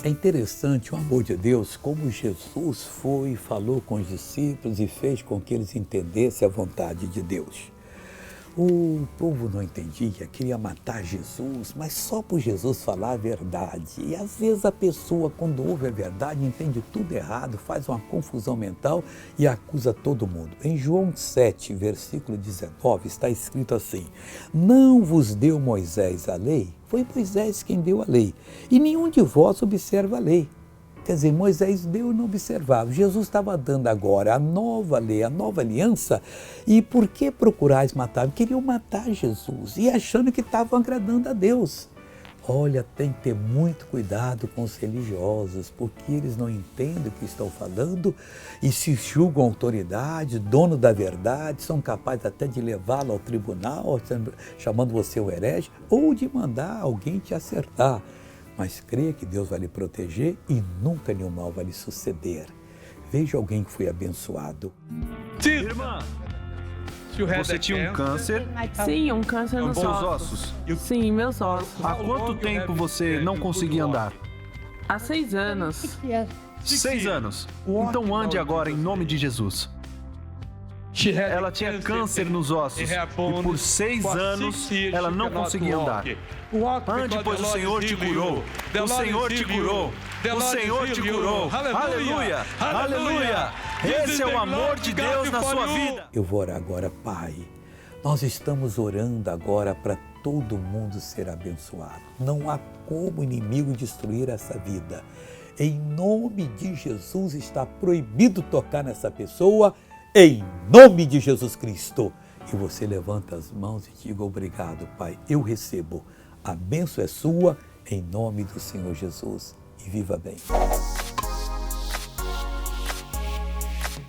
É interessante o amor de Deus, como Jesus foi e falou com os discípulos e fez com que eles entendessem a vontade de Deus. O povo não entendia, queria matar Jesus, mas só por Jesus falar a verdade. E às vezes a pessoa, quando ouve a verdade, entende tudo errado, faz uma confusão mental e acusa todo mundo. Em João 7, versículo 19, está escrito assim: não vos deu Moisés a lei? Foi Moisés quem deu a lei. E nenhum de vós observa a lei. Quer dizer, Moisés deu e não observava. Jesus estava dando agora a nova lei, a nova aliança. E por que procurais matar? Queriam matar Jesus e achando que estavam agradando a Deus. Olha, tem que ter muito cuidado com os religiosos, porque eles não entendem o que estão falando e se julgam autoridade, dono da verdade, são capazes até de levá-lo ao tribunal, chamando você o herege, ou de mandar alguém te acertar. Mas creia que Deus vai lhe proteger e nunca nenhum mal vai lhe suceder. Veja alguém que foi abençoado. Irmã, você tinha um câncer Sim, um câncer nos nos ossos. ossos. Sim, meus ossos. Há quanto tempo você não conseguia andar? Há 6 anos. 6 anos. Então ande agora em nome de Jesus. Ela tinha câncer nos ossos e por 6 anos ela não conseguia andar. Ande, pois o Senhor te curou. O Senhor te curou. O Senhor te curou. Aleluia! Aleluia! Esse é o amor de Deus na sua vida. Eu vou orar agora, Pai. Nós estamos orando agora para todo mundo ser abençoado. Não há como o inimigo destruir essa vida. Em nome de Jesus está proibido tocar nessa pessoa. Em nome de Jesus Cristo. E você levanta as mãos e diga: obrigado, Pai, eu recebo. A bênção é sua, em nome do Senhor Jesus. E viva bem.